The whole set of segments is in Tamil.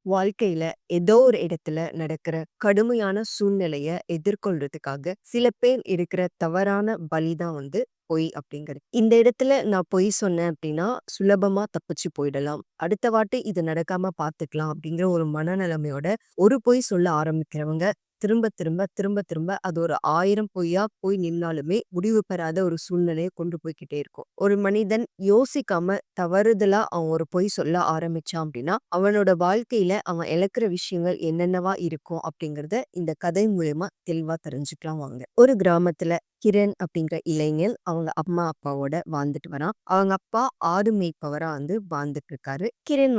வாழ்க்கையில ஏதோ ஒரு இடத்துல நடக்கிற கடுமையான சூழ்நிலைய எதிர்கொள்றதுக்காக சில பேர் எடுக்கிற தவறான பலிதான் பொய் அப்படிங்கிறது. இந்த இடத்துல நான் பொய் சொன்னேன் அப்படின்னா சுலபமா தப்பிச்சு போயிடலாம். அடுத்த வாட்டி இது நடக்காம பார்த்துக்கலாம் அப்படிங்கிற ஒரு மனநிலைமையோட ஒரு பொய் சொல்ல ஆரம்பிக்கிறவங்க திரும்ப திரும்ப திரும்ப திரும்ப அது ஒரு 1000 பொய்யா போய் நின்னாலுமே முடிவு பெறாத ஒரு சூழ்நிலையை கொண்டு போய்க்கிட்டே இருக்கும். ஒரு மனிதன் யோசிக்காம தவறுதலா அவன் ஒரு பொய் சொல்ல ஆரம்பிச்சான் அப்படின்னா அவனோட வாழ்க்கையில அவன் இழக்கிற விஷயங்கள் என்னென்னவா இருக்கும் அப்படிங்கறத இந்த கதை மூலியமா தெளிவா தெரிஞ்சுக்கலாம் வாங்க. ஒரு கிராமத்துல கிரண் அப்படிங்கிற இளைஞன் அவங்க அம்மா அப்பாவோட வாழ்ந்துட்டு வரான். அவங்க அப்பா ஆடு மேய்ப்பவரா வாழ்ந்துட்டு இருக்காரு. கிரண்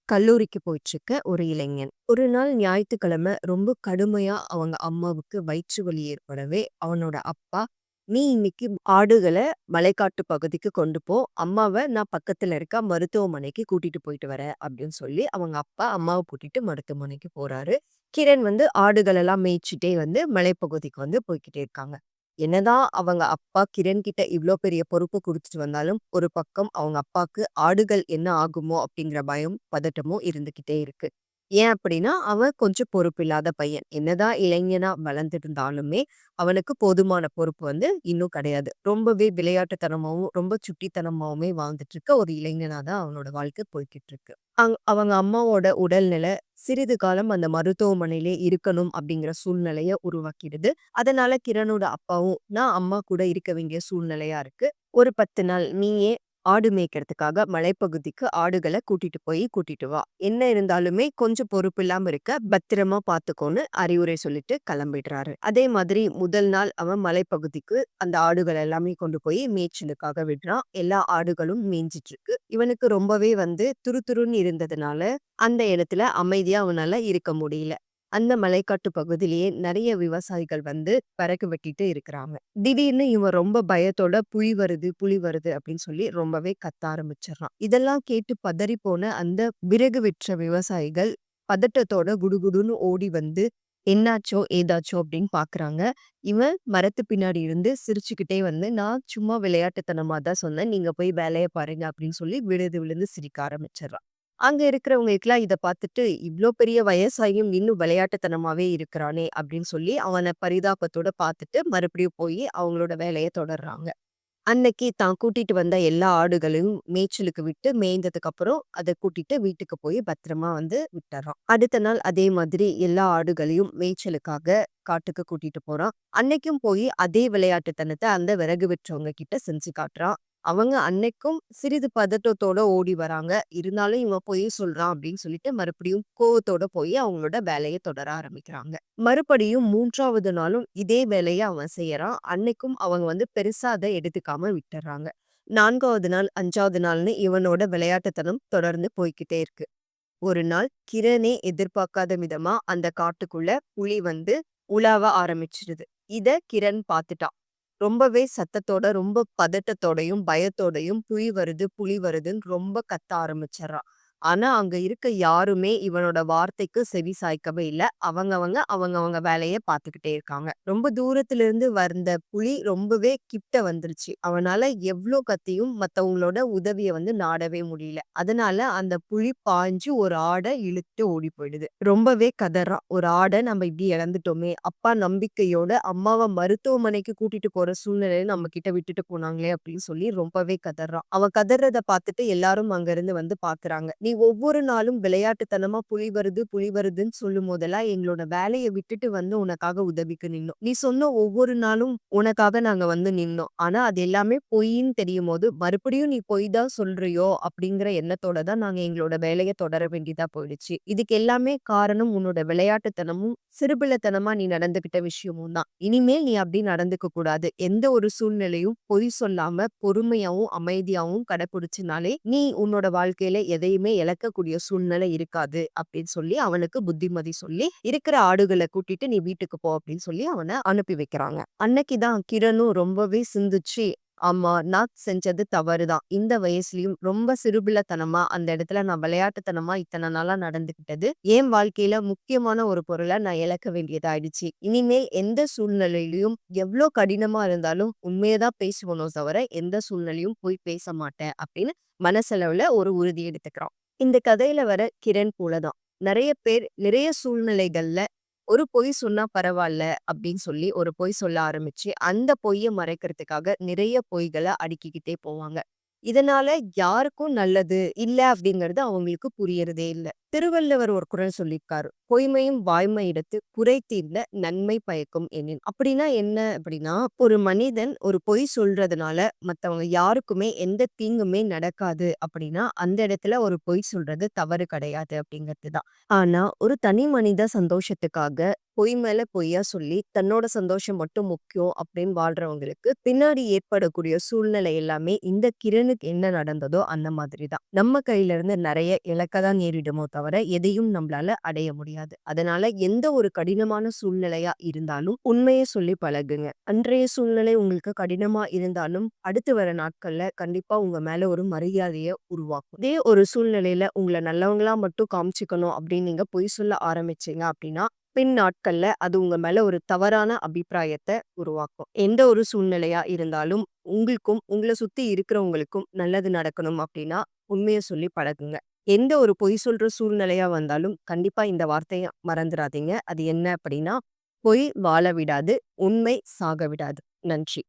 கல்லூரிக்கு போயிட்டு இருக்க ஒரு இளைஞன். ஒரு நாள் ஞாயிற்றுக்கிழமை ரொம்ப கடுமையா அவங்க அம்மாவுக்கு வயிற்று வலி ஏற்படவே அவனோட அப்பா, நீ இன்னைக்கு ஆடுகளை மலைக்காட்டு பகுதிக்கு கொண்டு போ, அம்மாவை நான் பக்கத்துல இருக்க மருத்துவமனைக்கு கூட்டிட்டு போயிட்டு வரேன் அப்படின்னு சொல்லி அவங்க அப்பா அம்மாவை கூட்டிட்டு மருத்துவமனைக்கு போறாரு. கிரண் ஆடுகள் எல்லாம் மேய்ச்சிட்டே மலைப்பகுதிக்கு போய்க்கிட்டே இருக்காங்க. என்னதான் அவங்க அப்பா கிரண் கிட்ட இவ்ளோ பெரிய பொறுப்பு குடுத்துட்டு வந்தாலும், ஒரு பக்கம் அவங்க அப்பாக்கு ஆடுகள் என்ன ஆகுமோ அப்படிங்கிற பயம், பதட்டமும் இருந்துகிட்டே இருக்கு. ஏன் அப்படின்னா, அவன் கொஞ்சம் பொறுப்பில்லாத பையன். என்னதான் இளைஞனா வளர்ந்திருந்தாலுமே, அவனுக்கு போதுமான பொறுப்பு இன்னும் கிடையாது. ரொம்பவே விளையாட்டுத்தனமாவும், ரொம்ப சுட்டித்தனமாவுமே வாழ்ந்துட்டு இருக்க ஒரு இளைஞனா தான் அவனோட வாழ்க்கை போய்க்கிட்டு இருக்கு. அவங்க அம்மாவோட உடல்நிலை சிறிது காலம் அந்த மருத்துவமனையிலே இருக்கணும் அப்படிங்கிற சூழ்நிலைய உருவாக்கிடுது. அதனால கிரணுட அப்பாவும், நான் அம்மா கூட இருக்க வேண்டிய சூழ்நிலையா இருக்கு. ஒரு 10 நாள் நீயே ஆடு மேய்க்கிறதுக்காக மலைப்பகுதிக்கு ஆடுகள கூட்டிட்டு வா. என்ன இருந்தாலுமே கொஞ்சம் பொறுப்பில்லாம இருக்க, பத்திரமா பார்த்துக்கோன்னு அறிவுரை சொல்லிட்டு கிளம்பிடுறாரு. அதே மாதிரி முதல் நாள் அவன் மலைப்பகுதிக்கு அந்த ஆடுகள் எல்லாமே கொண்டு போய் மேய்ச்சலுக்காக விடுறான். எல்லா ஆடுகளும் மேய்ஞ்சிட்டு இருக்கு. இவனுக்கு ரொம்பவே துருதுருன்னு இருந்ததுனால, அந்த இடத்துல அமைதியா அவனால இருக்க முடியல. அந்த மலைக்காட்டு பகுதியிலேயே நெறைய விவசாயிகள் விறகு வெட்டிட்டு இருக்கிறாங்க. திடீர்னு இவன் ரொம்ப பயத்தோட புலி வருது, புலி வருது அப்படின்னு சொல்லி ரொம்பவே கத்த ஆரம்பிச்சிடுறான். இதெல்லாம் கேட்டு பதறி போன அந்த விறகு வெட்டுற விவசாயிகள் பதட்டத்தோட குடுகுடுன்னு ஓடி என்னாச்சோ, ஏதாச்சோ அப்படின்னு பார்க்குறாங்க. இவன் மரத்து பின்னாடி இருந்து சிரிச்சுக்கிட்டே நான் சும்மா விளையாட்டுத்தனமா தான் சொன்னேன். நீங்க போய் வேலைய பாருங்க அப்படின்னு சொல்லி விழுந்து விழுந்து சிரிக்க ஆரம்பிச்சிடுறான். அங்க இருக்கிறவங்களுக்கெல்லாம் இத பார்த்துட்டு, "இவ்ளோ பெரிய வயசாகியும் இன்னும் விளையாட்டுத்தனமாவே இருக்கிறானே!" அப்படின்னு சொல்லி அவன பரிதாபத்தோட பார்த்துட்டு மறுபடியும் போயி அவங்களோட வேலைய தொடர்றாங்க. அன்னைக்கு தான் கூட்டிட்டு வந்த எல்லா ஆடுகளையும் மேய்ச்சலுக்கு விட்டு மேய்ந்ததுக்கு அப்புறம் அத கூட்டிட்டு வீட்டுக்கு போய் பத்திரமா விட்டுர்றான். அடுத்த நாள் அதே மாதிரி எல்லா ஆடுகளையும் மேய்ச்சலுக்காக காட்டுக்கு கூட்டிட்டு போறான். அன்னைக்கும் போய் அதே விளையாட்டுத்தனத்த அந்த விறகு வெட்டுறவங்க கிட்ட செஞ்சு காட்டுறான். அவங்க அன்னைக்கும் சிறிது பதட்டத்தோட ஓடி வராங்க. இருந்தாலும் இவன் பொய் சொல்றான் அப்படின்னு சொல்லிட்டு மறுபடியும் கோவத்தோட போய் அவங்களோட வேலைய தொடர ஆரம்பிக்கிறாங்க. மறுபடியும் 3வது நாளும் இதே வேலைய அவன் செய்யறான். அன்னைக்கும் அவங்க பெருசா அத எடுத்துக்காம விட்டுர்றாங்க. 4வது நாள், 5வது நாள்னு இவனோட விளையாட்டுத்தனம் தொடர்ந்து போய்க்கிட்டே இருக்கு. ஒரு நாள் கிரணே எதிர்பார்க்காத விதமா அந்த காட்டுக்குள்ள புலி உலாவ ஆரம்பிச்சிடுது. இத கிரண் பார்த்துட்டான். ரொம்பவே சத்தத்தோட, ரொம்ப பதட்டத்தோடையும், பயத்தோடையும் புலி வருது, புலி வருதுன்னு ரொம்ப கத்த ஆரம்பிச்சர்றான். ஆனா, அங்க இருக்க யாருமே இவனோட வார்த்தைக்கு செவி சாய்க்கவே இல்ல. அவங்கவங்க வேலைய பார்த்துக்கிட்டே இருக்காங்க. ரொம்ப தூரத்துல இருந்து வந்த புலி ரொம்பவே கிட்ட வந்துருச்சு. அவனால எவ்ளோ கத்தியும் மத்தவங்களோட உதவிய நாடவே முடியல. அதனால அந்த புலி பாய்ஞ்சு ஒரு ஆட இழுத்துட்டு ஓடி போயிடுது. ரொம்பவே கதறான். ஒரு ஆட நம்ம இப்படி இழந்துட்டோமே! அப்பா நம்பிக்கையோட அம்மாவ மருத்துவமனைக்கு கூட்டிட்டு போற சூழ்நிலையில நம்ம கிட்ட விட்டுட்டு போனாங்களே! அப்படின்னு சொல்லி ரொம்பவே கதறான். அவன் கதறத பார்த்துட்டு எல்லாரும் அங்கிருந்து பார்க்குறாங்க. நீ ஒவ்வொரு நாளும் விளையாட்டுத்தனமா புலி வருதுன்னு சொல்லும்போதெல்லாம் எங்களோட வேலைய விட்டுட்டு உனக்காக உதவிக்கு நின்னோம். நீ சொன்ன ஒவ்வொரு நாளும் உனக்காக நாங்க நின்னோம். ஆனா அது எல்லாமே பொய்ன்னு தெரியும்போது, மறுபடியும் நீ பொய் தான் சொல்றியோ! அப்படிங்கிற எண்ணத்தோட தான் நாங்க எங்களோட வேலைய தொடர வேண்டியதா போயிடுச்சு. இதுக்கு எல்லாமே காரணம் உன்னோட விளையாட்டுத்தனமும், சிறுபிள்ளைத்தனமா நீ நடந்துக்கிட்ட விஷயமும் தான். இனிமேல் நீ அப்படி நடந்துக்க கூடாது. எந்த ஒரு சூழ்நிலையும் பொய் சொல்லாம பொறுமையாவும், அமைதியாவும் கடைப்பிடிச்சனாலே, நீ உன்னோட வாழ்க்கையில எதையுமே இழக்கக்கூடிய சூழ்நிலை இருக்காது அப்படின்னு சொல்லி அவனுக்கு புத்திமதி சொல்லி, இருக்கிற ஆடுகள கூட்டிட்டு நீ வீட்டுக்கு போ அப்படின்னு சொல்லி அவன அனுப்பி வைக்கிறாங்க. அன்னைக்கு தான் கிரணும் ரொம்பவே சிந்திச்சு, ஆமா நான் செஞ்சது தவறுதான். இந்த வயசுலயும் ரொம்ப சிறுபிள்ளைத்தனமா அந்த இடத்துல நான் விளையாட்டுத்தனமா இத்தன நாளா நடந்துக்கிட்டது, என் வாழ்க்கையில முக்கியமான ஒரு பொருள நான் இழக்க வேண்டியதாயிடுச்சு. இனிமேல் எந்த சூழ்நிலையிலயும் எவ்ளோ கடினமா இருந்தாலும் உண்மைய தான் பேசுவனோ தவிர, எந்த சூழ்நிலையும் போய் பேச மாட்டேன் அப்படின்னு மனசளவுல ஒரு உறுதி எடுத்துக்கிறான். இந்த கதையில வர கிரண் போல தான். நெறைய பேர் நிறைய சூழ்நிலைகள்ல ஒரு பொய் சொன்னா பரவால்ல அப்படின்னு சொல்லி ஒரு பொய் சொல்ல ஆரம்பிச்சு, அந்த பொய்ய மறைக்கிறதுக்காக நிறைய பொய்கள அடுக்கிக்கிட்டே போவாங்க. இதனால யாருக்கும் நல்லது இல்ல அப்படிங்கிறது அவங்களுக்கு புரியறதே இல்ல. திருவள்ளுவர் ஒரு குறள் சொல்லியிருக்காரு. "பொய்மையும் வாய்மையிடத்து குறை தீர்ந்த நன்மை பயக்கும் எனின்." அப்படின்னா என்ன அப்படின்னா, ஒரு மனிதன் ஒரு பொய் சொல்றதுனால மத்தவங்க யாருக்குமே எந்த தீங்குமே நடக்காது அப்படின்னா, அந்த இடத்துல ஒரு பொய் சொல்றது தவறு கிடையாது அப்படிங்கிறது தான். ஆனா, ஒரு தனி மனித சந்தோஷத்துக்காக பொய் மேல பொய்யா சொல்லி, தன்னோட சந்தோஷம் மட்டும் முக்கியம் அப்படின்னு வாழ்றவங்களுக்கு, பின்னாடி ஏற்படக்கூடிய சூழ்நிலை எல்லாமே இந்த கிரணுக்கு என்ன நடந்ததோ அந்த மாதிரி தான். நம்ம கையில இருந்து நெறைய இழக்க தான் நேரிடுமோ தவிர, எதையும் நம்மளால அடைய முடியாது. அதனால எந்த ஒரு கடினமான சூழ்நிலையா இருந்தாலும், உண்மைய சொல்லி பழகுங்க. அன்றைய சூழ்நிலை உங்களுக்கு கடினமா இருந்தாலும், அடுத்து வர நாட்கள்ல கண்டிப்பா உங்க மேல ஒரு மரியாதைய உருவாக்கும். இதே ஒரு சூழ்நிலையில உங்கள நல்லவங்களா மட்டும் காமிச்சுக்கணும் அப்படின்னு நீங்க பொய் சொல்ல ஆரம்பிச்சீங்க அப்படின்னா, பின் நாட்கள்ல அது உங்க மேல ஒரு தவறான அபிப்பிராயத்த உருவாக்கும். எந்த ஒரு சூழ்நிலையா இருந்தாலும், உங்களுக்கும், உங்கள சுத்தி இருக்கிறவங்களுக்கும் நல்லது நடக்கணும் அப்படின்னா, உண்மைய சொல்லி பழகுங்க. எந்த ஒரு பொய் சொல்ற சூழ்நிலையா வந்தாலும், கண்டிப்பா இந்த வார்த்தைய மறந்துறாதீங்க. அது என்ன அப்படின்னா, "பொய் வாழ விடாது, உண்மை சாக விடாது." நன்றி.